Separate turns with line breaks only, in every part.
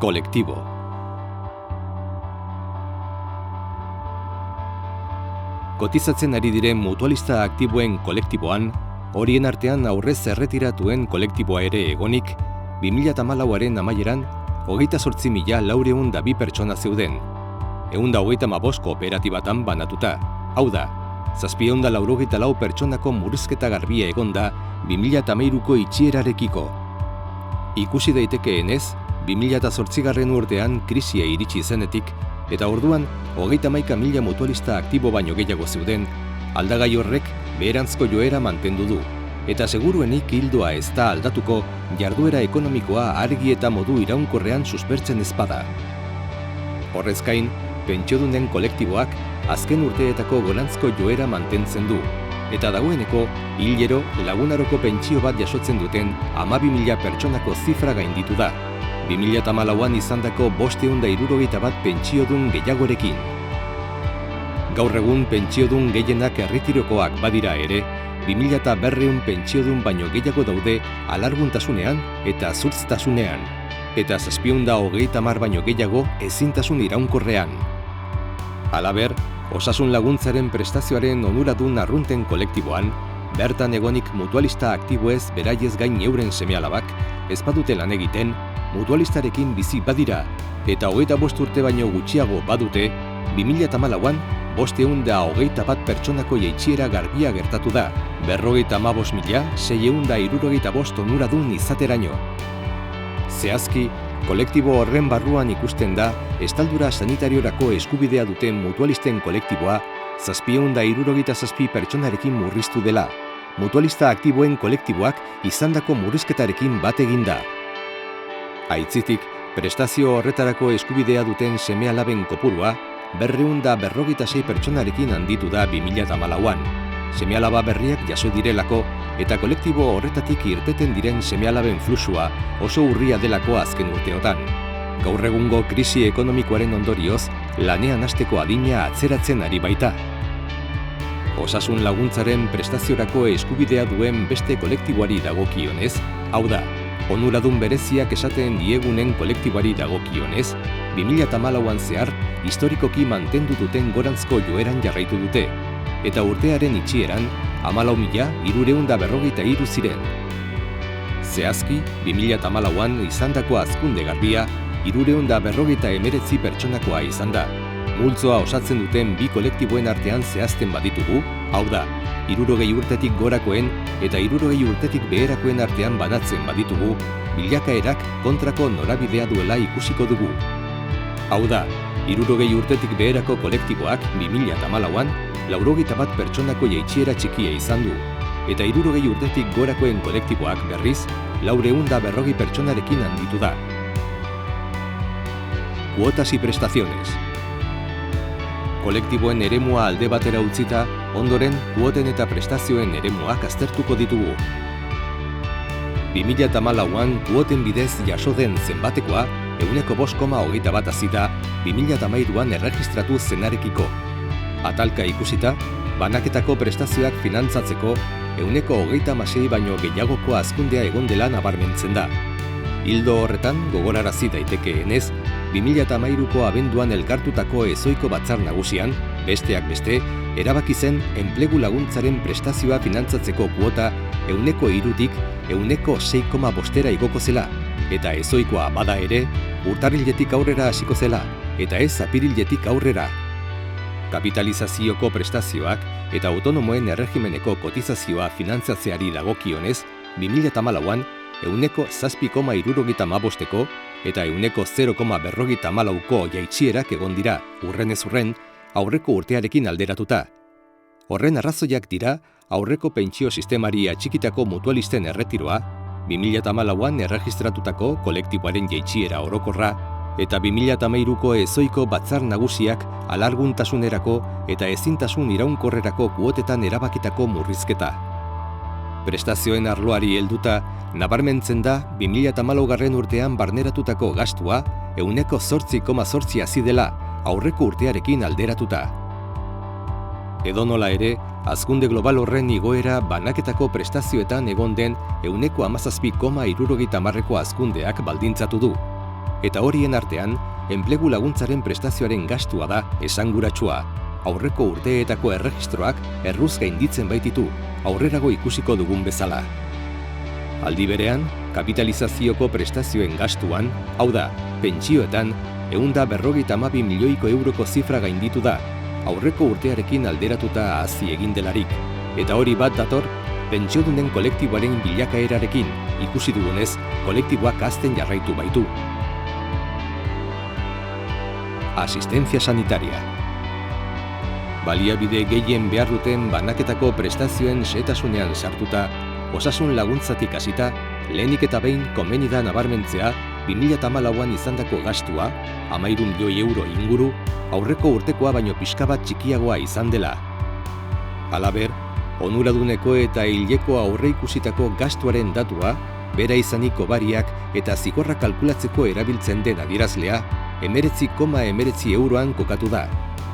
Kolektibo. Kotizatzen ari diren mutualista aktiboen kolektiboan, horien artean aurrez erretiratuen kolektiboa ere egonik, 2014aren amaieran, 28.402 pertsona zeuden. 135 kooperatibatan banatuta. Hau da, 784 pertsonako murrizketa garbia egonda 2013ko itxierarekiko. Ikusi daitekeenez, 2008 urtean krisia iritsi zenetik, eta orduan 31.000 mutualista aktibo baino gehiago zeuden, aldagai horrek beheranzko joera mantendu du, eta seguruenik ildoa ez da aldatuko jarduera ekonomikoa argi eta modu iraunkorrean suspertzen ezpada. Horrez gain, pentsiodunen kolektiboak azken urteetako gorantzko joera mantentzen du, eta dagoeneko hilero lagunaroko pentsio bat jasotzen duten 12.000 pertsonako zifra gainditu da, 2014an izandako 561 pentsiodun gehiagorekin. Gaur egun pentsiodun gehienak erretirokoak badira ere, 2.200 pentsiodun baino gehiago daude alarguntasunean eta zurztasunean, eta 730 baino gehiago ezintasun iraunkorrean. Halaber, osasun laguntzaren prestazioaren onuradun arrunten kolektiboan, bertan egonik mutualista aktiboez beraiez gain euren seme-alabak, ez badute lan egiten, mutualistarekin bizi badira, eta 25 urte baino gutxiago badute, 2014an 521 pertsonako jaitsiera garbia gertatu da, 55.665 onuradun izateraino. Zehazki, kolektibo horren barruan ikusten da, estaldura sanitariorako eskubidea duten mutualisten kolektiboa 767 pertsonarekin murriztu dela, mutualista aktiboen kolektiboak izandako murrizketarekin bat eginda. Aitzitik, prestazio horretarako eskubidea duten seme-alaben kopurua 256 pertsonarekin handitu da 2014an. Seme-alaba berriak jaso direlako eta kolektibo horretatik irteten diren seme-alaben fluxua oso urria delako azken urteotan. Gaur egungo krisi ekonomikoaren ondorioz, lanean hasteko adina atzeratzen ari baita. Osasun laguntzaren prestaziorako eskubidea duen beste kolektiboari dagokionez, hau da, onuradun bereziak esaten diegunen kolektiboari dagokionez, 2014an zehar historikoki mantendu duten gorantzko joeran jarraitu dute, eta urtearen itxieran 14.353 ziren. Zehazki, 2014an izandako hazkunde garbia 359 pertsonakoa izan da. Multzoa osatzen duten bi kolektiboen artean zehazten baditugu, hau da, 60 urtetik gorakoen eta 60 urtetik beherakoen artean banatzen baditugu, bilakaerak kontrako norabidea duela ikusiko dugu. Hau da, 60 urtetik beherako kolektiboak 2014an 81 pertsonako jaitsiera txikia izan du, eta 60 urtetik gorakoen kolektiboak berriz 440 pertsonarekin handitu da. Cuotas y prestaciones. Kolektiboen eremua alde batera utzita, ondoren kuoten eta prestazioen eremuak aztertuko ditugu. 2014an kuoten bidez jaso den zenbatekoa 5,21 hazi da 2013an erregistratu zenarekiko. Atalka ikusita, banaketako prestazioak finantzatzeko 26% baino gehiagoko hazkundea egon dela nabarmentzen da. Ildo horretan gogorarazi daitekeenez, 2013ko abenduan elkartutako ezoiko batzar nagusian, besteak beste, erabaki zen enplegu laguntzaren prestazioa finantzatzeko kuota 3%tik 6,5% igoko zela, eta ezoikoa bada ere, urtarriletik aurrera hasiko zela, eta ez apiriletik aurrera. Kapitalizazioko prestazioak eta autonomoen erregimeneko kotizazioa finantzatzeari dagokionez, 2014an 7,75ko eta 0,54ko jaitsierak egon dira, urrenez urren, aurreko urtearekin alderatuta. Horren arrazoiak dira, aurreko pentsio sistemari atxikitako mutualisten erretiroa, 2014an erregistratutako kolektiboaren jaitsiera orokorra, eta 2013ko ezoiko batzar nagusiak alarguntasunerako eta ezintasun iraunkorrerako kuotetan erabakitako murrizketa. Prestazioen arloari helduta, nabarmentzen da 2014 urtean barneratutako gastua 8,8% hazi dela aurreko urtearekin alderatuta. Edonola ere, hazkunde global horren igoera banaketako prestazioetan egon den 17,70ko hazkundeak baldintzatu du. eta horien artean, enplegu laguntzaren prestazioaren gastua da esanguratsua. Aurreko urteetako erregistroak erruz gainditzen baititu, aurrerago ikusiko dugun bezala. Aldi berean, kapitalizazioko prestazioen gastuan, hau da, pentsioetan, 152 milioiko euroko zifra gainditu da, aurreko urtearekin alderatuta hazi egin delarik, eta hori bat dator, pentsiodunen kolektiboaren bilakaerarekin, ikusi dugunez, kolektiboak hazten jarraitu baitu. Asistentzia sanitaria. Baliabide gehien behar duten banaketako prestazioen xehetasunean sartuta, osasun laguntzatik hasita, lehenik eta behin komeni da nabarmentzea 2014an izandako gastua, 13 milioi euro inguru, aurreko urtekoa baino pixka bat txikiagoa izan dela. Halaber, onuraduneko eta hileko aurreikusitako gastuaren datua, bera izanik hobariak eta zigorra kalkulatzeko erabiltzen den adierazlea, 19,19 euroan kokatu da.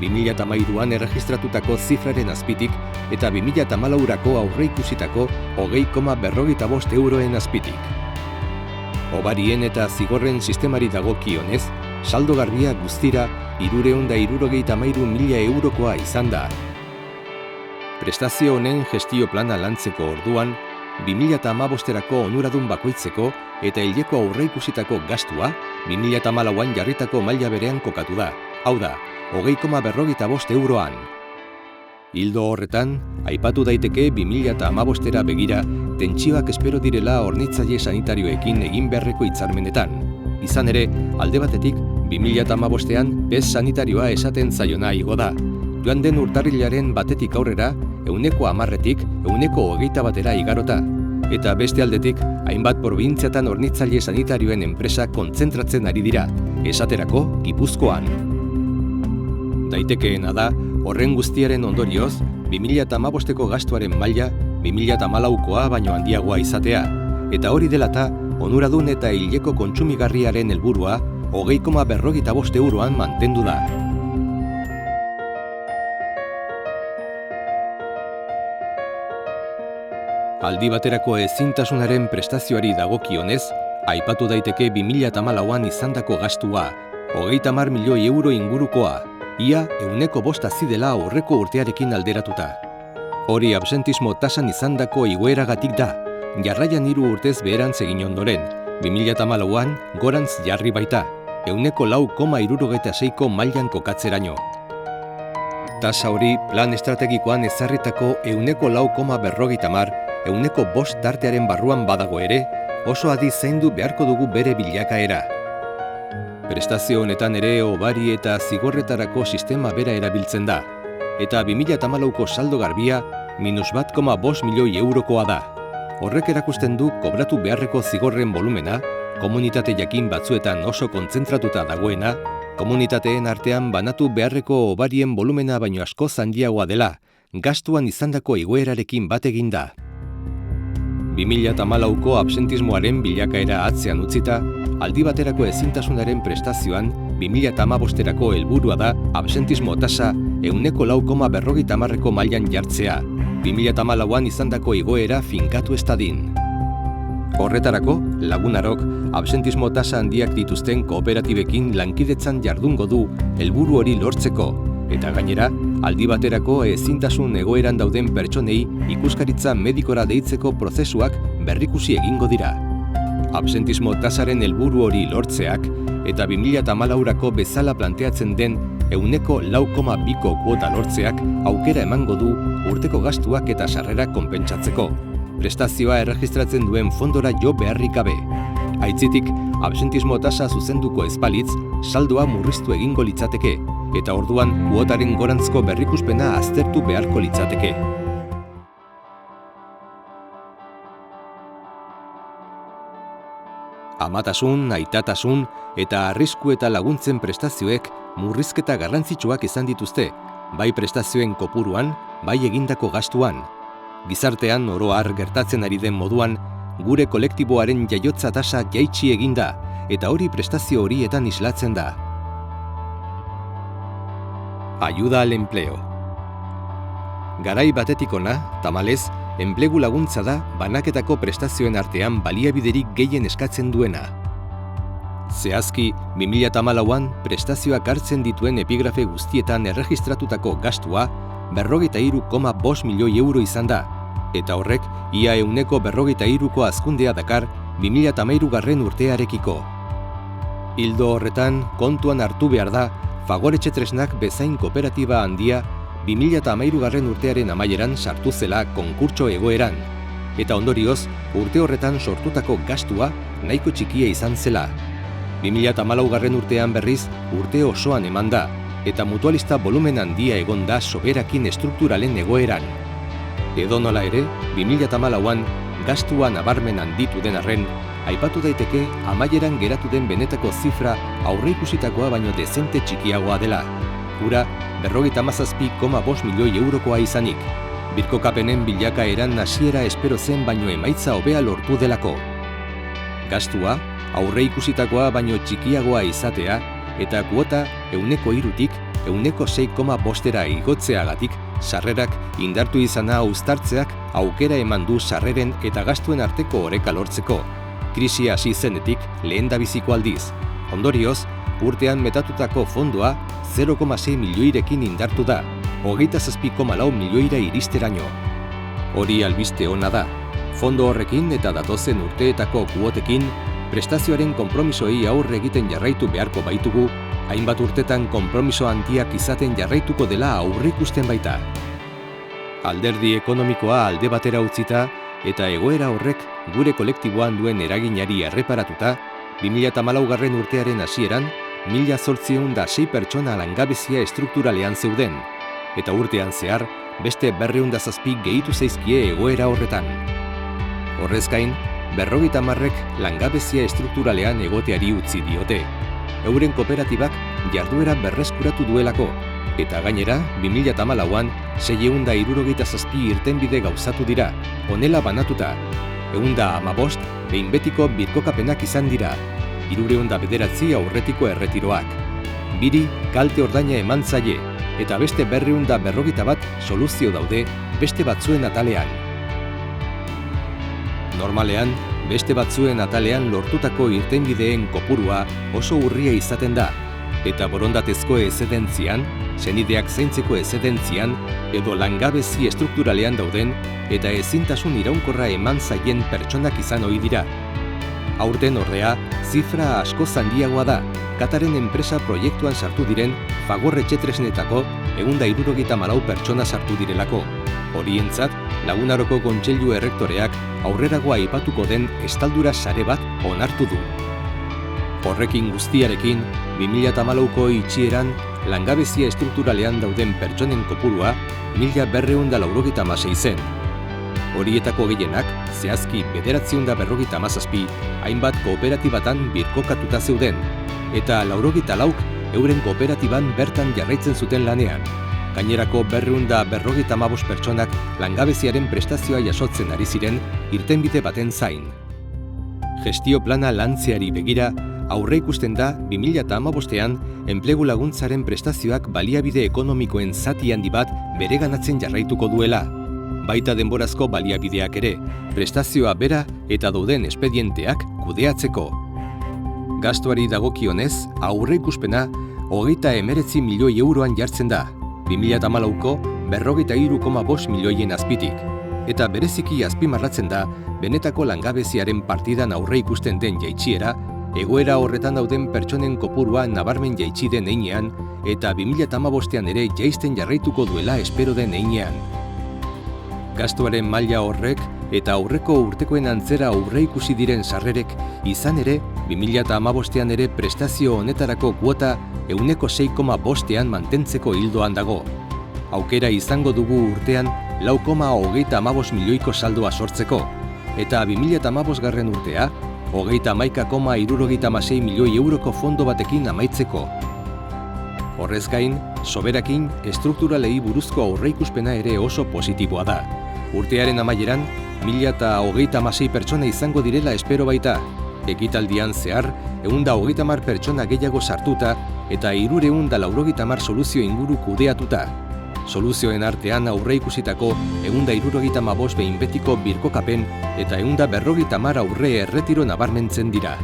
2013an erregistratutako zifraren azpitik eta 2014rako aurreikusitako 20,45 euroen azpitik. Hobarien eta zigorren sistemari dagokionez, saldo garbia guztira 363.000 eurokoa izan da. Prestazio honen gestio plana lantzeko orduan, 2015erako onuradun bakoitzeko eta hileko aurreikusitako gastua 2014an jarritako maila berean kokatu da, hau da, 20,45 euroan. Ildo horretan, aipatu daiteke 2015era begira, tentsioak espero direla hornitzaile sanitarioekin egin beharreko hitzarmenetan. Izan ere, alde batetik, 2015ean bez sanitarioa esaten zaiona igo da. Joan den urtarrilaren batetik aurrera, 10%tik 21%era igarota. Eta beste aldetik, hainbat probintziatan hornitzaile sanitarioen enpresa kontzentratzen ari dira, esaterako Gipuzkoan. Daitekeena da, horren guztiaren ondorioz, 2015eko gastuaren maila 2014koa baino handiagoa izatea, eta hori delata, onuradun eta hileko kontsumigarriaren helburua 20,45 euroan mantendu da. Aldi baterako ezintasunaren prestazioari dagokionez, aipatu daiteke 2014an izandako gastua, 30 milioi euro ingurukoa, ia 5% hazi dela aurreko urtearekin alderatuta. Hori absentismo tasan izandako igoeragatik da, jarraian 3 urtez beherantz egin ondoren, 2014an gorantz jarri baita, 4,66ko mailan kokatzeraino. Tasa hori plan estrategikoan ezarritako 4,50, 5% tartearen barruan badago ere, oso adi zaindu beharko dugu bere bilakaera. Prestazio honetan ere hobari eta zigorretarako sistema bera erabiltzen da, eta 2014ko saldo garbia -1,5 milioi eurokoa da. Horrek erakusten du kobratu beharreko zigorren volumena, komunitate jakin batzuetan oso kontzentratuta dagoena, komunitateen artean banatu beharreko hobarien volumena baino askoz handiagoa dela, gastuan izandako igoerarekin bat egin da. 2014ko absentismoaren bilakaera atzean utzita, aldi baterako ezintasunaren prestazioan 2015erako helburua da absentismo tasa 4,50ko mailan jartzea, 2014an izandako igoera finkatu ez dadin. Horretarako, Lagunarok absentismo tasa handiak dituzten kooperatibekin lankidetzan jardungo du helburu hori lortzeko, eta gainera, aldi baterako ezintasun egoeran dauden pertsonei ikuskaritza medikora deitzeko prozesuak berrikusi egingo dira. Absentismo tasaren helburu hori lortzeak eta 2014rako bezala planteatzen den 6,2ko kuota lortzeak aukera emango du urteko gastuak eta sarrerak konpentsatzeko. Prestazioa erregistratzen duen fondora jo beharrik gabe. Aitzitik, absentismo tasa zuzenduko ez balitz, saldoa murriztu egingo litzateke, eta orduan kuotaren gorantzko berrikuspena aztertu beharko litzateke. Amatasun, aitatasun eta arrisku eta laguntzen prestazioek murrizketa garrantzitsuak izan dituzte, bai prestazioen kopuruan, bai egindako gastuan. Gizartean oro har gertatzen ari den moduan, gure kolektiboaren jaiotza tasa jaitsi eginda, eta hori prestazio horietan islatzen da. Ayuda al empleo. Garai batetik hona, tamalez, enplegu laguntza da banaketako prestazioen artean baliabiderik gehien eskatzen duena. Zehazki, 2014an prestazioak hartzen dituen epigrafe guztietan erregistratutako gastua 43,5 milioi euro izan da, eta horrek ia 43ko hazkundea dakar 2013 urtearekiko. Ildo horretan, kontuan hartu behar da, Fagor Etxetresnak bezain kooperatiba handia 2013 urtearen amaieran sartu zela konkurtso egoeran, eta ondorioz, urte horretan sortutako gastua nahiko txikia izan zela. 2014 urtean berriz urte osoan eman da, eta mutualista volumen handia egon da soberakin estrukturalen egoeran. Edonola ere, 2014an gastua nabarmen handitu den arren, aipatu daiteke amaieran geratu den benetako zifra aurreikusitakoa baino dezente txikiagoa dela. Hura, 57,5 milioi eurokoa izanik, birkokapenen bilakaeran hasiera espero zen baino emaitza hobea lortu delako. Gastua, aurreikusitakoa baino txikiagoa izatea, eta kuota 3tik 6,5era igotzeagatik sarrerak indartu izana uztartzeak aukera eman du sarreren eta gastuen arteko oreka lortzeko. Krisia hasi zenetik lehendabiziko aldiz. Ondorioz, urtean metatutako fondoa 0,6 milioirekin indartu da, 27,4 milioira iristeraino. Hori albiste ona da. Fondo horrekin eta datozen urteetako kuotekin, prestazioaren konpromisoei aurre egiten jarraitu beharko baitugu, hainbat urtetan konpromiso handiak izaten jarraituko dela aurreikusten baita. Alderdi ekonomikoa alde batera utzita eta egoera horrek gure kolektiboan duen eraginari erreparatuta, 2014 urtearen hasieran 1.806 pertsona langabezia estrukturalean zeuden, eta urtean zehar beste 207 gehitu zaizkie egoera horretan. Horrez gain, 50rek langabezia estrukturalean egoteari utzi diote. Euren kooperatibak jarduera berreskuratu duelako, eta gainera 2014an 667 irtenbide gauzatu dira, honela banatuta. 115 behin betiko birkokapenak izan dira, 309 aurretiko erretiroak. 2 kalte ordaina eman zaie, eta beste 251 soluzio daude beste batzuen atalean. Normalean, beste batzuen atalean lortutako irtenbideen kopurua oso urria izaten da, eta borondatezko ezedentzian, senideak zaintzeko ezedentzian, edo langabezi estrukturalean dauden eta ezintasun iraunkorra eman zaien pertsonak izan ohi dira. Aurten ordea, zifra asko handiagoa da, Kataren enpresa proiektuan sartu diren Fagor Etxetresnetako 174 pertsona sartu direlako. Horientzat, Lagunaroko Kontseilu Errektoreak aurrerago aipatuko den estaldura sare bat onartu du. Horrekin guztiarekin, 2014ko itxieran langabezia estrukturalean dauden pertsonen kopurua 1.296 zen. Horietako gehienak, zehazki 957 hainbat kooperatibatan birkokatuta zeuden, eta 94 euren kooperatiban bertan jarraitzen zuten lanean. Gainerako 255 pertsonak langabeziaren prestazioa jasotzen ari ziren irtenbide baten zain. Gestio plana lantzeari begira, aurreikusten da 2015ean enplegu laguntzaren prestazioak baliabide ekonomikoen zati handi bat bereganatzen jarraituko duela. Baita denborazko baliabideak ere, prestazioa bera eta dauden espedienteak kudeatzeko. Gastuari dagokionez, aurreikuspena 39 milioi euroan jartzen da, 2014ko 43,5 milioien azpitik, eta bereziki azpimarratzen da benetako langabeziaren partidan aurreikusten den jaitsiera, egoera horretan dauden pertsonen kopurua nabarmen jaitsi den heinean, eta 2015ean ere jaisten jarraituko duela espero den heinean. Gastuaren maila horrek eta aurreko urtekoen antzera aurreikusi diren sarrerek izan ere 2015ean ere prestazio honetarako kuota 6,5ean mantentzeko hildoan dago. Aukera izango dugu urtean 4,35 milioiko saldoa sortzeko, eta 2015 urtea 31,76 milioi euroko fondo batekin amaitzeko. Horrez gain, soberakin estrukturalei buruzko aurreikuspena ere oso positiboa da. Urtearen amaieran, 1036 pertsona izango direla espero baita. Ekitaldian zehar, 130 pertsona gehiago sartuta eta 390 soluzio inguru kudeatuta. Soluzioen artean aurreikusitako 175 behin betiko birkokapen eta 150 aurre erretiro nabarmentzen dira.